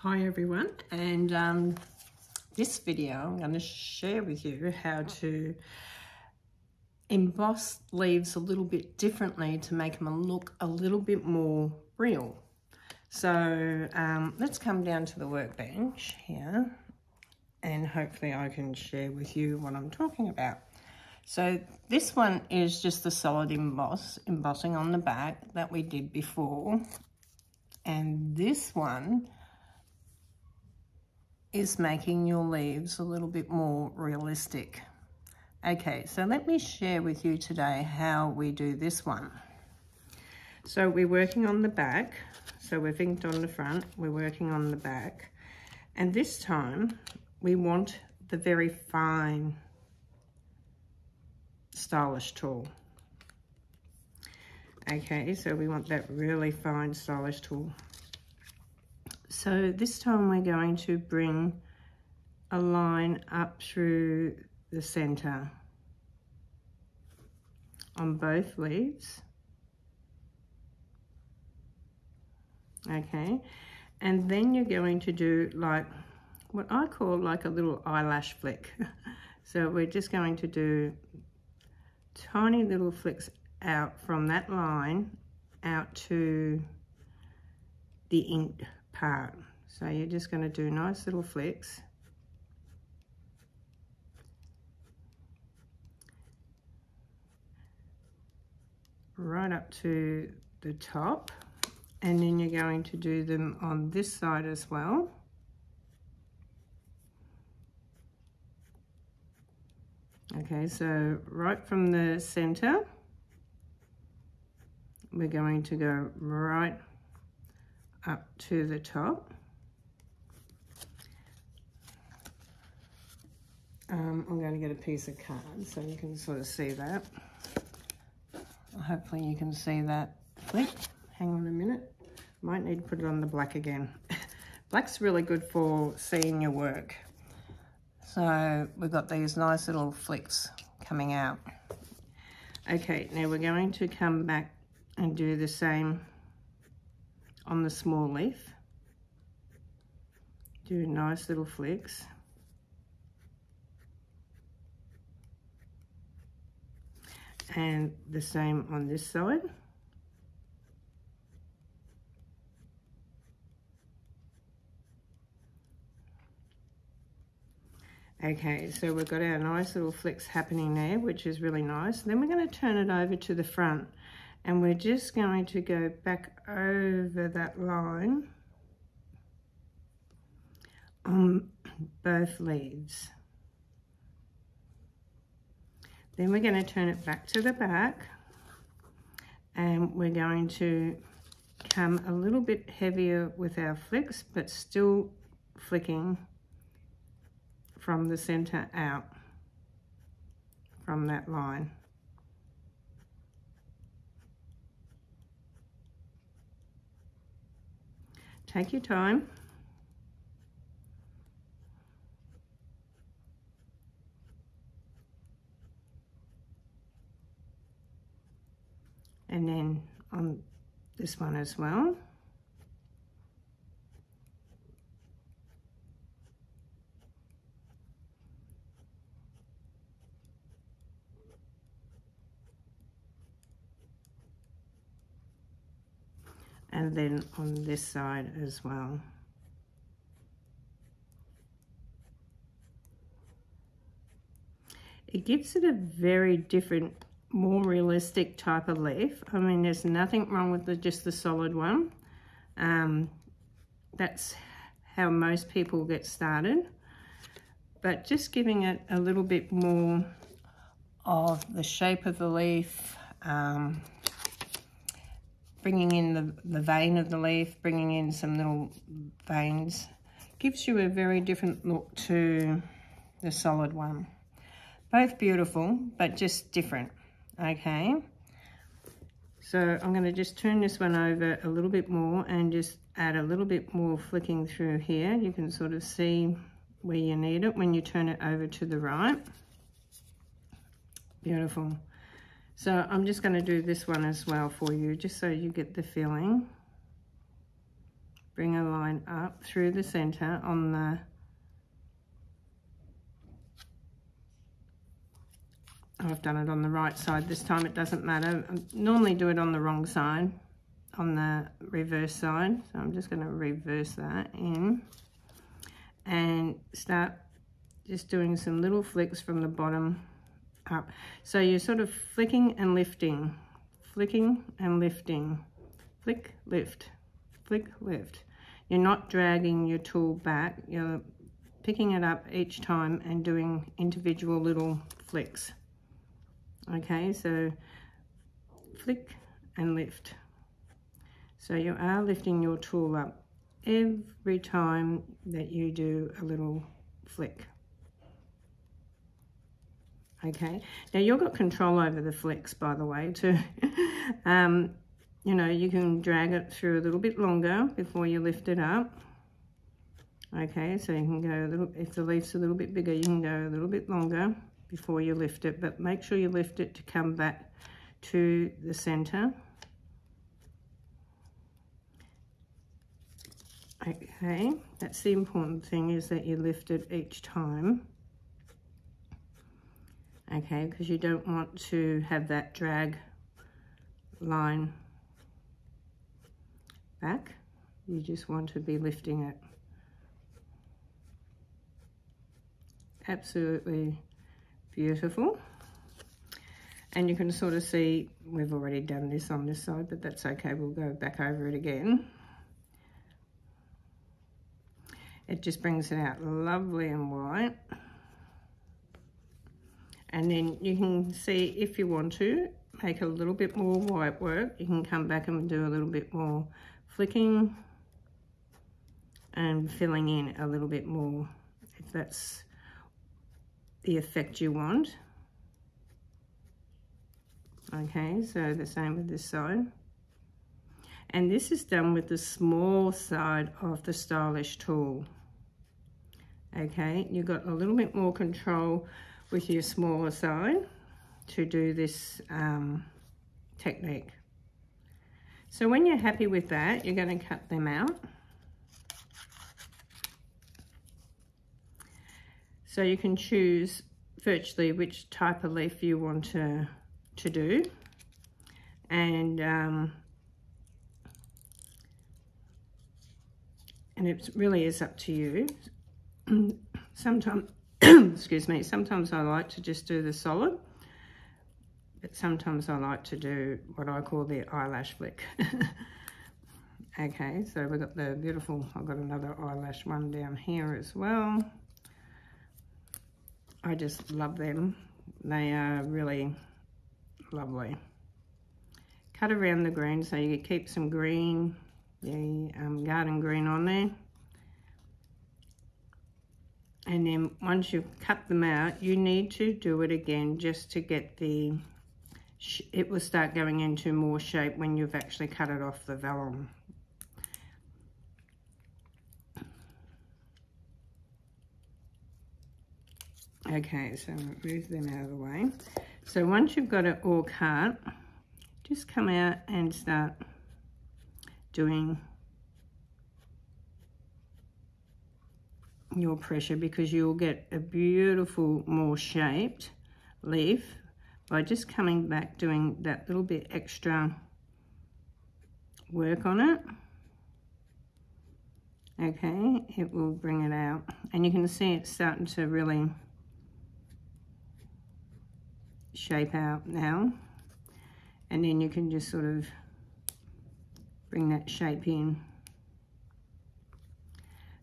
Hi everyone, and this video I'm going to share with you how to emboss leaves a little bit differently to make them look a little bit more real. So let's come down to the workbench here and hopefully I can share with you what I'm talking about. So this one is just the solid embossing on the back that we did before, and this one is making your leaves a little bit more realistic. Okay, so let me share with you today how we do this one. So we're working on the back. So we've inked on the front, we're working on the back. And this time we want the very fine stylish tool. Okay, so we want that really fine stylish tool. So this time we're going to bring a line up through the center on both leaves. Okay, and then you're going to do like what I call like a little eyelash flick. So we're just going to do tiny little flicks out from that line out to the inked part. So you're just going to do nice little flicks. Right up to the top, and then you're going to do them on this side as well. Okay, so right from the center, we're going to go right up to the top. I'm going to get a piece of card so you can sort of see that. Hopefully you can see that flick. Hang on a minute. Might need to put it on the black again. Black's really good for seeing your work. So we've got these nice little flicks coming out. Okay, now we're going to come back and do the same on the small leaf. Do nice little flicks. And the same on this side. Okay, so we've got our nice little flicks happening there, which is really nice. Then we're going to turn it over to the front, and we're just going to go back over that line on both leaves. Then we're going to turn it back to the back, and we're going to come a little bit heavier with our flicks, but still flicking from the center out from that line. Take your time. And then on this one as well. And then on this side as well. It gives it a very different, more realistic type of leaf. I mean, there's nothing wrong with just the solid one. That's how most people get started. But just giving it a little bit more of the shape of the leaf, bringing in the vein of the leaf, bringing in some little veins, gives you a very different look to the solid one. Both beautiful, but just different. Okay, so I'm going to just turn this one over a little bit more and just add a little bit more flicking through here. You can sort of see where you need it when you turn it over to the right. Beautiful. So I'm just going to do this one as well for you, just so you get the feeling. bring a line up through the center on the I've done it on the right side this time, it doesn't matter. I normally do it on the wrong side, on the reverse side. So I'm just going to reverse that in and start just doing some little flicks from the bottom up. So you're sort of flicking and lifting, flicking and lifting, flick, lift, flick, lift. You're not dragging your tool back, you're picking it up each time and doing individual little flicks. Okay, so flick and lift. So you are lifting your tool up every time that you do a little flick. Okay, now you've got control over the flicks, by the way, too. You know, you can drag it through a little bit longer before you lift it up. Okay, so you can go a little, if the leaf's a little bit bigger, you can go a little bit longer before you lift it, but make sure you lift it to come back to the center. Okay, that's the important thing, is that you lift it each time. Okay, because you don't want to have that drag line back. You just want to be lifting it. Absolutely beautiful. And you can sort of see we've already done this on this side, but that's okay, we'll go back over it again. It just brings it out lovely and white. And then you can see, if you want to make a little bit more white work, you can come back and do a little bit more flicking and filling in a little bit more, if that's the effect you want. Okay, so the same with this side. And this is done with the small side of the stylish tool. Okay, you've got a little bit more control with your smaller side to do this technique. So when you're happy with that, you're going to cut them out. So you can choose virtually which type of leaf you want to do, and it really is up to you. Sometimes, excuse me, sometimes I like to just do the solid, but sometimes I like to do what I call the eyelash flick. Okay, so we've got the beautiful, I've got another eyelash one down here as well. I just love them. They are really lovely. Cut around the green so you keep some green, the garden green on there. And then once you've cut them out, you need to do it again just to get the, it will start going into more shape when you've actually cut it off the vellum. Okay, so move them out of the way. So once you've got it all cut, just come out and start doing your pressure, because you'll get a beautiful, more shaped leaf by just coming back, doing that little bit extra work on it. Okay, it will bring it out, and you can see it's starting to really shape out now, and then you can just sort of bring that shape in.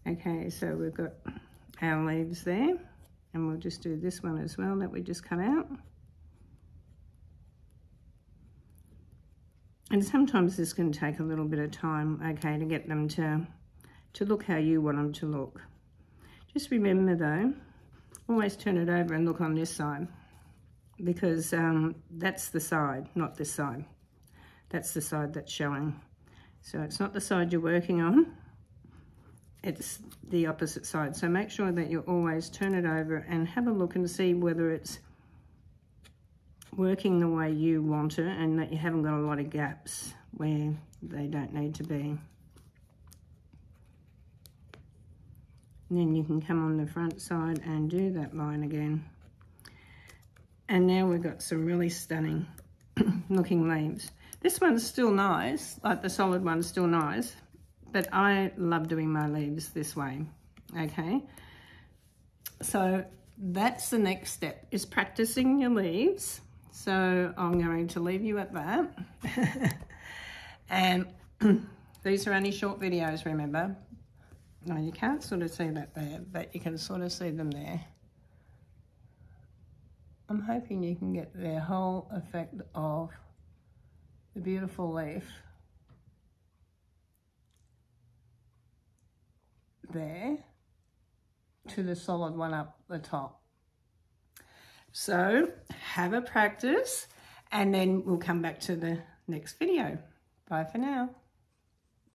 Okay, so we've got our leaves there, and we'll just do this one as well that we just cut out. And sometimes this can take a little bit of time, okay, to get them to look how you want them to look. Just remember though, always turn it over and look on this side, because that's the side, not this side. That's the side that's showing. So it's not the side you're working on, it's the opposite side. So make sure that you always turn it over and have a look and see whether it's working the way you want it, and that you haven't got a lot of gaps where they don't need to be. And then you can come on the front side and do that line again. And now we've got some really stunning looking leaves. This one's still nice, like the solid one's still nice, but I love doing my leaves this way, okay? So that's the next step, is practicing your leaves. So I'm going to leave you at that. And these are only short videos, remember. No, you can't sort of see that there, but you can sort of see them there. I'm hoping you can get the whole effect of the beautiful leaf there to the solid one up the top. So have a practice and then we'll come back to the next video. Bye for now.